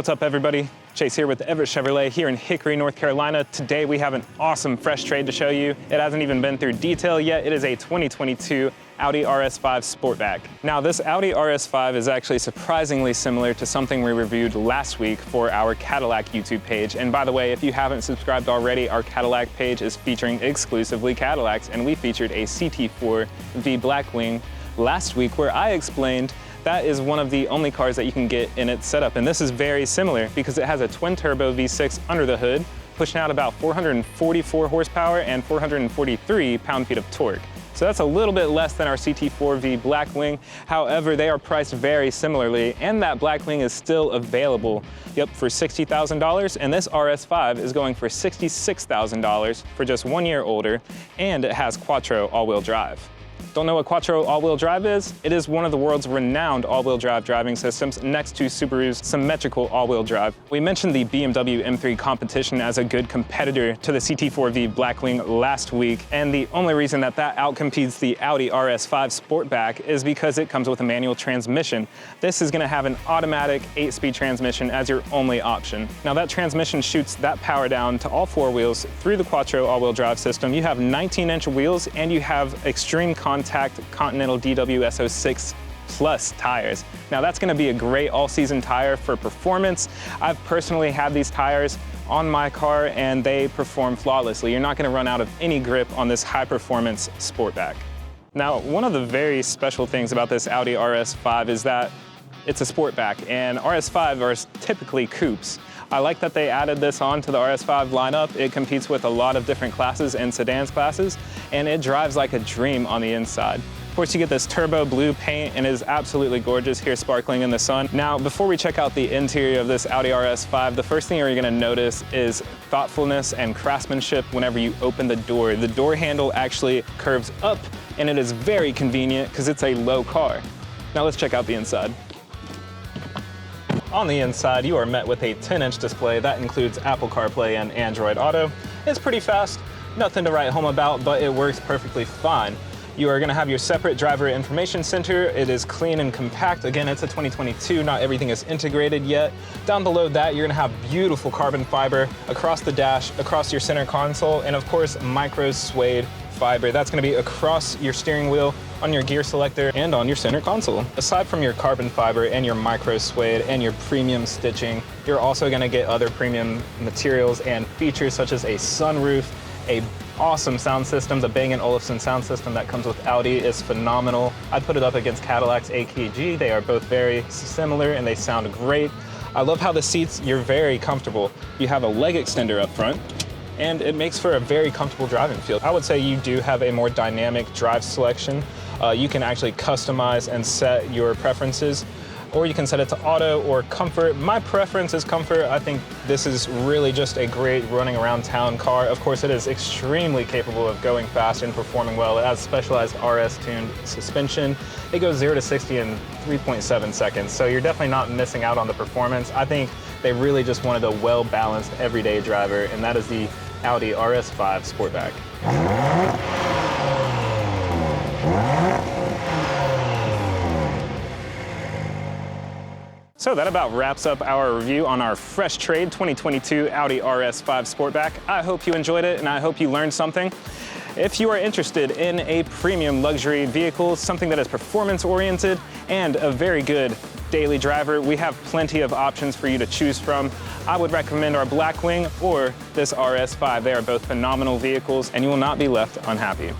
What's up, everybody? Chase here with Everett Chevrolet here in Hickory, North Carolina. Today we have an awesome fresh trade to show you. It hasn't even been through detail yet. It is a 2022 Audi RS5 Sportback. Now, this Audi RS5 is actually surprisingly similar to something we reviewed last week for our Cadillac YouTube page. And by the way, if you haven't subscribed already, our Cadillac page is featuring exclusively Cadillacs, and we featured a CT4 V Blackwing last week where I explained that is one of the only cars that you can get in its setup. And this is very similar because it has a twin-turbo V6 under the hood, pushing out about 444 horsepower and 443 pound-feet of torque. So that's a little bit less than our CT4 V Blackwing. However, they are priced very similarly, and that Blackwing is still available, for $60,000, and this RS5 is going for $66,000 for just 1 year older, and it has quattro all-wheel drive. Don't know what quattro all-wheel drive is? It is one of the world's renowned all-wheel drive driving systems next to Subaru's symmetrical all-wheel drive. We mentioned the BMW M3 competition as a good competitor to the CT4V Blackwing last week, and the only reason that outcompetes the Audi RS5 Sportback is because it comes with a manual transmission. This is going to have an automatic 8-speed transmission as your only option. Now, that transmission shoots that power down to all four wheels through the quattro all-wheel drive system. You have 19-inch wheels, and you have extreme contact Continental DW SO6 Plus tires. Now, that's going to be a great all-season tire for performance. I've personally had these tires on my car, and they perform flawlessly. You're not going to run out of any grip on this high-performance Sportback. Now, one of the very special things about this Audi RS5 is that it's a Sportback, and RS5 are typically coupes. I like that they added this on to the RS5 lineup. It competes with a lot of different classes and sedans classes, and it drives like a dream on the inside. Of course, you get this turbo blue paint, and it is absolutely gorgeous here, sparkling in the sun. Now, before we check out the interior of this Audi RS5, the first thing you're gonna notice is thoughtfulness and craftsmanship whenever you open the door. The door handle actually curves up, and it is very convenient because it's a low car. Now let's check out the inside. On the inside, you are met with a 10-inch display that includes Apple CarPlay and Android Auto. It's pretty fast, nothing to write home about, but it works perfectly fine. You are gonna have your separate driver information center. It is clean and compact. Again, it's a 2022, not everything is integrated yet. Down below that, you're gonna have beautiful carbon fiber across the dash, across your center console, and of course, micro suede fiber. That's gonna be across your steering wheel, on your gear selector, and on your center console. Aside from your carbon fiber and your micro suede and your premium stitching, you're also gonna get other premium materials and features such as a sunroof, a awesome sound system. The Bang & Olufsen sound system that comes with Audi is phenomenal. I'd put it up against Cadillac's AKG. They are both very similar and they sound great. I love how the seats, you're very comfortable. You have a leg extender up front, and it makes for a very comfortable driving feel. I would say you do have a more dynamic drive selection. You can actually customize and set your preferences, or you can set it to auto or comfort. My preference is comfort. I think this is really just a great running around town car. Of course, it is extremely capable of going fast and performing well. It has specialized RS-tuned suspension. It goes 0 to 60 in 3.7 seconds, so you're definitely not missing out on the performance. I think they really just wanted a well-balanced everyday driver, and that is the Audi RS5 Sportback. So that about wraps up our review on our fresh trade 2022 Audi RS5 Sportback. I hope you enjoyed it, and I hope you learned something. If you are interested in a premium luxury vehicle, something that is performance-oriented and a very good daily driver, we have plenty of options for you to choose from. I would recommend our Blackwing or this RS5. They are both phenomenal vehicles, and you will not be left unhappy.